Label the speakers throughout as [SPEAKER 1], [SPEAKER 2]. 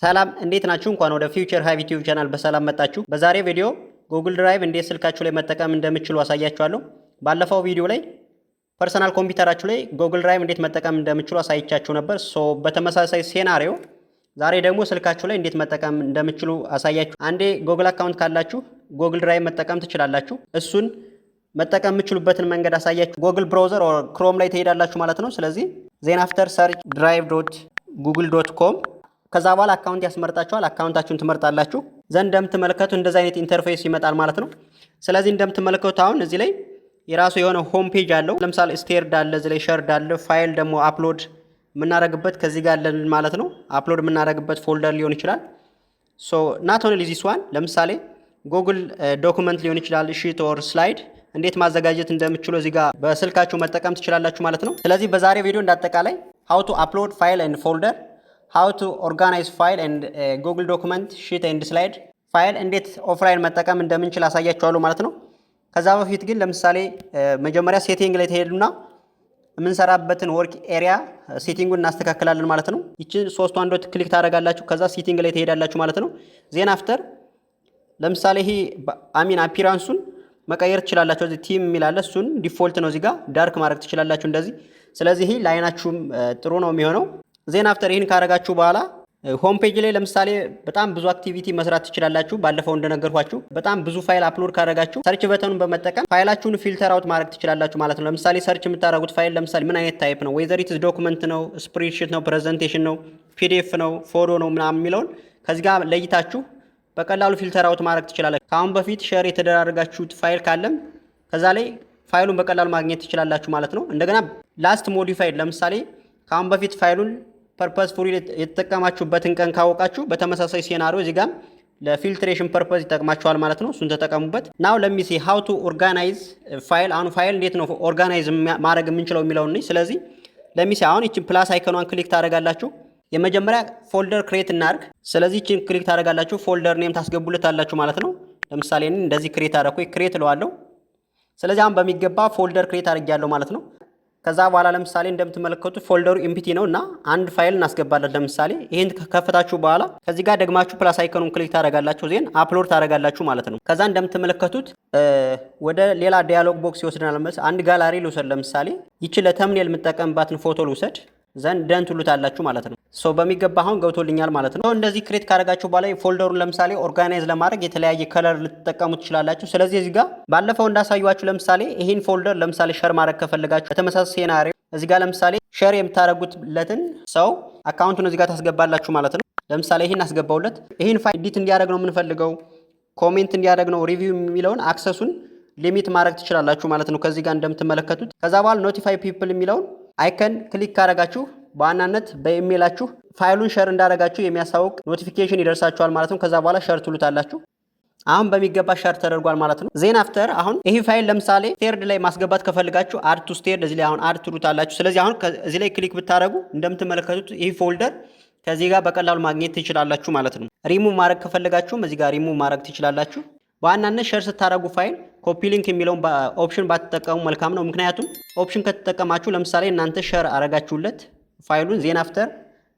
[SPEAKER 1] ሰላም እንዴት ናችሁ? እንኳን ወደ ፊውቸር ሃይቭ ዩቲዩብ ቻናል በሰላም መጣችሁ። በዛሬ ቪዲዮ ጉግል ድራይቭ እንዴት ስልካችሁ ላይ መጠቀም እንደምትችሉ አሳያችኋለሁ። ባለፈው ቪዲዮ ላይ ፐርሰናል ኮምፒውተራችሁ ላይ ጉግል ድራይቭ እንዴት መጠቀም እንደምትችሉ አሳይቻችሁ ነበር። በተመሳሳይ ሴናሪዮ ዛሬ ደግሞ ስልካችሁ ላይ እንዴት መጠቀም እንደምትችሉ አሳያችሁ። አንዴ ጉግል አካውንት ካላችሁ ጉግል ድራይቭ መጠቀም ትችላላችሁ። እሱን መጠቀም የምትችሉበትን መንገድ አሳያችሁ። ጉግል ብራውዘር ኦር ክሮም ላይ ትሄዳላችሁ ማለት ነው። ስለዚህ ዜን አፍተር ሰርች drive.google.com ከዛ በኋላ አካውንት ያስመርጣችኋል። አካውንታችሁን ትመርጣላችሁ። ዘንድ እንደምትመለከቱ እንደዚህ አይነት ኢንተርፌስ ይመጣል ማለት ነው። ስለዚህ እንደምትመለከቱት አሁን እዚህ ላይ የራሱ የሆነ ሆም ፔጅ አለው። ለምሳሌ ስቴርድ አለ፣ እዚህ ላይ ሸርድ አለ፣ ፋይል ደግሞ አፕሎድ የምናደርግበት ከዚህ ጋር አለን ማለት ነው። አፕሎድ የምናደርግበት ፎልደር ሊሆን ይችላል። ናት ኦንሊ ዚስ ዋን ለምሳሌ ጉግል ዶክመንት ሊሆን ይችላል፣ ሺት ኦር ስላይድ እንዴት ማዘጋጀት እንደምትችሉ እዚህ ጋር በስልካችሁ መጠቀም ትችላላችሁ ማለት ነው። ስለዚህ በዛሬ ቪዲዮ እንዳጠቃላይ how to upload file and folder, how to organize file and Google document sheet and slide ፋይል እንዴት ኦፍላይን መጠቀም እንደምንችል አሳያችኋለሁ ማለት ነው። ከዛ በፊት ግን ለምሳሌ መጀመሪያ ሴቲንግ ላይ ትሄዱና የምንሰራበትን ወርክ ኤሪያ ሴቲንጉን እናስተካክላለን ማለት ነው። ይችን ሶስቷን ዶት ክሊክ ታደርጋላችሁ። ከዛ ሴቲንግ ላይ ትሄዳላችሁ ማለት ነው። ዜን አፍተር ለምሳሌ ይሄ አፒራንሱን መቀየር ትችላላችሁ። እዚህ ቲም የሚል አለ፣ እሱን ዲፎልት ነው። እዚህ ጋር ዳርክ ማድረግ ትችላላችሁ እንደዚህ። ስለዚህ ይሄ ለአይናችሁም ጥሩ ነው የሚሆነው። ዜን አፍተር ይህን ካደረጋችሁ በኋላ ሆም ፔጅ ላይ ለምሳሌ በጣም ብዙ አክቲቪቲ መስራት ትችላላችሁ። ባለፈው እንደነገርኳችሁ በጣም ብዙ ፋይል አፕሎድ ካደረጋችሁ ሰርች በተኑን በመጠቀም ፋይላችሁን ፊልተር አውት ማድረግ ትችላላችሁ ማለት ነው። ለምሳሌ ሰርች የምታደርጉት ፋይል ለምሳሌ ምን አይነት ታይፕ ነው፣ ዌዘር ኢትስ ዶክመንት ነው፣ ስፕሬድሺት ነው፣ ፕሬዘንቴሽን ነው፣ ፒዲኤፍ ነው፣ ፎቶ ነው ምናምን የሚለውን ከዚህ ጋር ለይታችሁ በቀላሉ ፊልተር አውት ማድረግ ትችላላችሁ። ከአሁን በፊት ሼር የተደራረጋችሁት ፋይል ካለም ከዛ ላይ ፋይሉን በቀላሉ ማግኘት ትችላላችሁ ማለት ነው። እንደገና ላስት ሞዲፋይድ ለምሳሌ ከአሁን በፊት ፋይሉን ፐርፐስፉሊ የተጠቀማችሁበትን ቀን ካወቃችሁ በተመሳሳይ ሴናሪዮ እዚህ ጋር ለፊልትሬሽን ፐርፐስ ይጠቅማችኋል ማለት ነው። እሱን ተጠቀሙበት። ናው ለሚሲ ሃው ቱ ኦርጋናይዝ ፋይል። አሁን ፋይል እንዴት ነው ኦርጋናይዝ ማድረግ የምንችለው የሚለውን ነው። ስለዚህ ለሚሲ አሁን ይችን ፕላስ አይከኗን ክሊክ ታደርጋላችሁ። የመጀመሪያ ፎልደር ክሬት እናድርግ። ስለዚህ ይችን ክሊክ ታደርጋላችሁ። ፎልደር ኔም ታስገቡለታላችሁ ማለት ነው። ለምሳሌ እንደዚህ ክሬት አደረኩኝ፣ ክሬት እለዋለሁ። ስለዚህ አሁን በሚገባ ፎልደር ክሬት አድርጌያለሁ ማለት ነው። ከዛ በኋላ ለምሳሌ እንደምትመለከቱት ፎልደሩ ኢምፕቲ ነው እና አንድ ፋይል እናስገባለን። ለምሳሌ ይሄን ከከፈታችሁ በኋላ ከዚህ ጋር ደግማችሁ ፕላስ አይከኑን ክሊክ ታደርጋላችሁ። ዜን አፕሎድ ታደርጋላችሁ ማለት ነው። ከዛ እንደምትመለከቱት ወደ ሌላ ዲያሎግ ቦክስ ይወስደናል። አንድ ጋላሪ ልውሰድ። ለምሳሌ ይቺ ለተምኔል የምጠቀምባትን ፎቶ ልውሰድ። ዘንድ ደን ትሉታላችሁ ማለት ነው። በሚገባ አሁን ገብቶልኛል ማለት ነው። እንደዚህ ክሬት ካደረጋችሁ በኋላ ፎልደሩን ለምሳሌ ኦርጋናይዝ ለማድረግ የተለያየ ከለር ልትጠቀሙ ትችላላችሁ። ስለዚህ እዚህ ጋር ባለፈው እንዳሳዩዋችሁ ለምሳሌ ይህን ፎልደር ለምሳሌ ሸር ማድረግ ከፈለጋችሁ በተመሳሳይ ሴናሪዮ እዚህ ጋር ለምሳሌ ሸር የምታደርጉትለትን ሰው አካውንቱን እዚህ ጋር ታስገባላችሁ ማለት ነው። ለምሳሌ ይህን አስገባውለት። ይህን ፋይል ኤዲት እንዲያደርግ ነው የምንፈልገው፣ ኮሜንት እንዲያደርግ ነው፣ ሪቪው የሚለውን አክሰሱን ሊሚት ማድረግ ትችላላችሁ ማለት ነው። ከዚህ ጋር እንደምትመለከቱት ከዛ በኋላ ኖቲፋይ ፒፕል የሚለውን አይከን ክሊክ ካደረጋችሁ በዋናነት በኢሜይላችሁ ፋይሉን ሸር እንዳደረጋችሁ የሚያሳውቅ ኖቲፊኬሽን ይደርሳችኋል ማለት ነው። ከዛ በኋላ ሸር ትሉታላችሁ። አሁን በሚገባ ሸር ተደርጓል ማለት ነው። ዜን አፍተር አሁን ይህ ፋይል ለምሳሌ ስቴርድ ላይ ማስገባት ከፈልጋችሁ አድ ቱ ስቴርድ እዚህ ላይ አሁን አድ ትሉታላችሁ። ስለዚህ አሁን እዚህ ላይ ክሊክ ብታደረጉ እንደምትመለከቱት ይህ ፎልደር ከዚህ ጋር በቀላሉ ማግኘት ትችላላችሁ ማለት ነው። ሪሙቭ ማድረግ ከፈለጋችሁም እዚህ ጋር ሪሙቭ ማድረግ ትችላላችሁ። በዋናነት ሸር ስታደረጉ ፋይል ኮፒ ሊንክ የሚለውን ኦፕሽን ባትጠቀሙ መልካም ነው። ምክንያቱም ኦፕሽን ከተጠቀማችሁ ለምሳሌ እናንተ ሸር አረጋችሁለት ፋይሉን ዜን አፍተር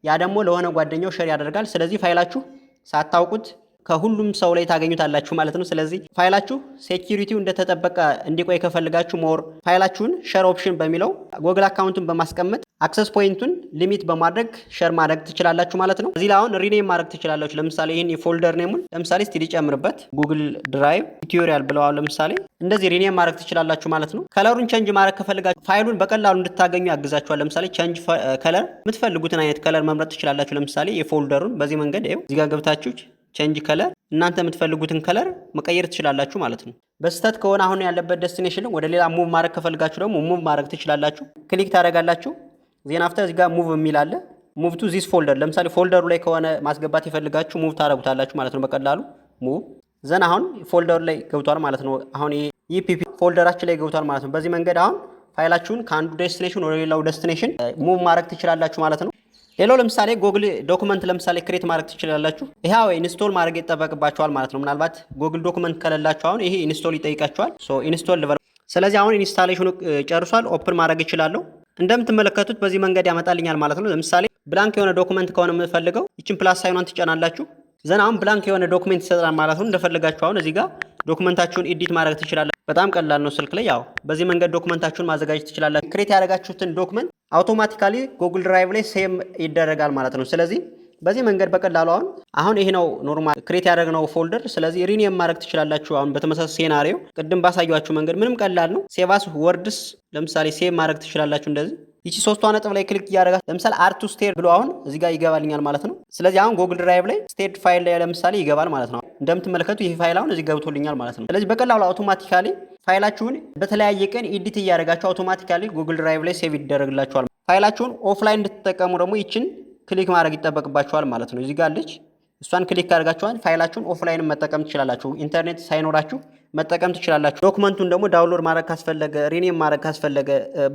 [SPEAKER 1] ያ ደግሞ ለሆነ ጓደኛው ሸር ያደርጋል። ስለዚህ ፋይላችሁ ሳታውቁት ከሁሉም ሰው ላይ ታገኙታላችሁ ማለት ነው። ስለዚህ ፋይላችሁ ሴኪሪቲው እንደተጠበቀ እንዲቆይ ከፈልጋችሁ ሞር ፋይላችሁን ሸር ኦፕሽን በሚለው ጉግል አካውንቱን በማስቀመጥ አክሰስ ፖይንቱን ሊሚት በማድረግ ሸር ማድረግ ትችላላችሁ ማለት ነው። እዚህ ላይ አሁን ሪኔም ማድረግ ትችላላችሁ። ለምሳሌ ይህን የፎልደር ኔሙን ለምሳሌ እስቲ ሊጨምርበት ጉግል ድራይቭ ቲዩቶሪያል ብለዋል። ለምሳሌ እንደዚህ ሪኔም ማድረግ ትችላላችሁ ማለት ነው። ከለሩን ቸንጅ ማድረግ ከፈልጋችሁ ፋይሉን በቀላሉ እንድታገኙ ያግዛችኋል። ለምሳሌ ቸንጅ ከለር የምትፈልጉትን አይነት ከለር መምረጥ ትችላላችሁ። ለምሳሌ የፎልደሩን በዚህ መንገድ ይኸው እዚህ ጋር ገብታችሁ ቼንጅ ከለር እናንተ የምትፈልጉትን ከለር መቀየር ትችላላችሁ ማለት ነው። በስተት ከሆነ አሁን ያለበት ዴስቲኔሽን ወደ ሌላ ሙቭ ማድረግ ከፈልጋችሁ ደግሞ ሙቭ ማድረግ ትችላላችሁ። ክሊክ ታደርጋላችሁ። ዜን አፍተር እዚህ ጋር ሙቭ የሚል አለ። ሙቭ ቱ ዚስ ፎልደር ለምሳሌ ፎልደሩ ላይ ከሆነ ማስገባት ይፈልጋችሁ ሙቭ ታደርጉታላችሁ ማለት ነው። በቀላሉ ሙቭ ዘን አሁን ፎልደሩ ላይ ገብቷል ማለት ነው። አሁን ኢፒፒ ፎልደራችን ላይ ገብቷል ማለት ነው። በዚህ መንገድ አሁን ፋይላችሁን ከአንዱ ዴስቲኔሽን ወደ ሌላው ዴስቲኔሽን ሙቭ ማድረግ ትችላላችሁ ማለት ነው። ሌላው ለምሳሌ ጉግል ዶክመንት ለምሳሌ ክሬት ማድረግ ትችላላችሁ። ይሄው ኢንስቶል ማድረግ ይጠበቅባችኋል ማለት ነው። ምናልባት ጉግል ዶክመንት ከሌላችሁ አሁን ይሄ ኢንስቶል ይጠይቃችኋል። ኢንስቶል ልበል። ስለዚህ አሁን ኢንስታሌሽኑ ጨርሷል። ኦፕን ማድረግ እችላለሁ። እንደምትመለከቱት በዚህ መንገድ ያመጣልኛል ማለት ነው። ለምሳሌ ብላንክ የሆነ ዶክመንት ከሆነ የምፈልገው ይችን ፕላስ ሳይኗን ትጫናላችሁ። ዘን አሁን ብላንክ የሆነ ዶክመንት ይሰጣል ማለት ነው። እንደፈለጋችሁ አሁን እዚህ ጋር ዶክመንታችሁን ኤዲት ማድረግ ትችላላችሁ። በጣም ቀላል ነው። ስልክ ላይ ያው በዚህ መንገድ ዶክመንታችሁን ማዘጋጀት ትችላላችሁ። ክሬት ያደረጋችሁትን ዶክመንት አውቶማቲካሊ ጉግል ድራይቭ ላይ ሴም ይደረጋል ማለት ነው። ስለዚህ በዚህ መንገድ በቀላሉ አሁን ይሄ ነው ኖርማል ክሬት ያደረግነው ፎልደር። ስለዚህ ሪኔም ማድረግ ትችላላችሁ። አሁን በተመሳሳይ ሴናሪዮ ቅድም ባሳያችሁ መንገድ ምንም ቀላል ነው። ሴቫስ ወርድስ ለምሳሌ ሴቭ ማድረግ ትችላላችሁ። እንደዚህ ይቺ ሶስቷ ነጥብ ላይ ክሊክ እያደረጋችሁ ለምሳሌ አርቱ ስቴር ብሎ አሁን እዚህ ጋር ይገባልኛል ማለት ነው። ስለዚህ አሁን ጉግል ድራይቭ ላይ ስቴድ ፋይል ላይ ለምሳሌ ይገባል ማለት ነው። እንደምትመለከቱ ይሄ ፋይል አሁን እዚህ ገብቶልኛል ማለት ነው። ስለዚህ በቀላሉ አውቶማቲካሊ ፋይላችሁን በተለያየ ቀን ኤዲት እያደረጋችሁ አውቶማቲካሊ ጉግል ድራይቭ ላይ ሴቭ ይደረግላችኋል። ፋይላችሁን ኦፍላይን እንድትጠቀሙ ደግሞ ይችን ክሊክ ማድረግ ይጠበቅባችኋል ማለት ነው። እዚህ ጋር አለች፣ እሷን ክሊክ ካደርጋችኋል ፋይላችሁን ኦፍላይን መጠቀም ትችላላችሁ። ኢንተርኔት ሳይኖራችሁ መጠቀም ትችላላችሁ። ዶክመንቱን ደግሞ ዳውንሎድ ማድረግ ካስፈለገ፣ ሪኔም ማድረግ ካስፈለገ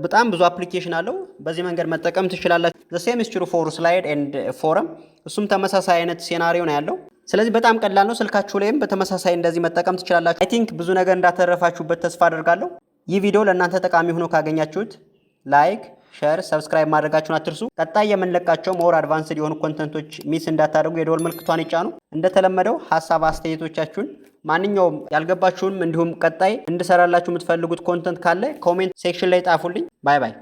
[SPEAKER 1] በጣም ብዙ አፕሊኬሽን አለው። በዚህ መንገድ መጠቀም ትችላላችሁ። ዘ ሴም ኢዝ ትሩ ፎር ስላይድ ኤንድ ፎረም፣ እሱም ተመሳሳይ አይነት ሴናሪዮ ነው ያለው። ስለዚህ በጣም ቀላል ነው። ስልካችሁ ላይም በተመሳሳይ እንደዚህ መጠቀም ትችላላችሁ። አይ ቲንክ ብዙ ነገር እንዳተረፋችሁበት ተስፋ አደርጋለሁ። ይህ ቪዲዮ ለእናንተ ጠቃሚ ሆኖ ካገኛችሁት ላይክ፣ ሼር፣ ሰብስክራይብ ማድረጋችሁን አትርሱ። ቀጣይ የምንለቃቸው ሞር አድቫንስድ የሆኑ ኮንተንቶች ሚስ እንዳታደርጉ የደወል ምልክቷን ይጫኑ። እንደተለመደው ሀሳብ አስተያየቶቻችሁን ማንኛውም ያልገባችሁንም እንዲሁም ቀጣይ እንድሰራላችሁ የምትፈልጉት ኮንተንት ካለ ኮሜንት ሴክሽን ላይ ጣፉልኝ። ባይ ባይ።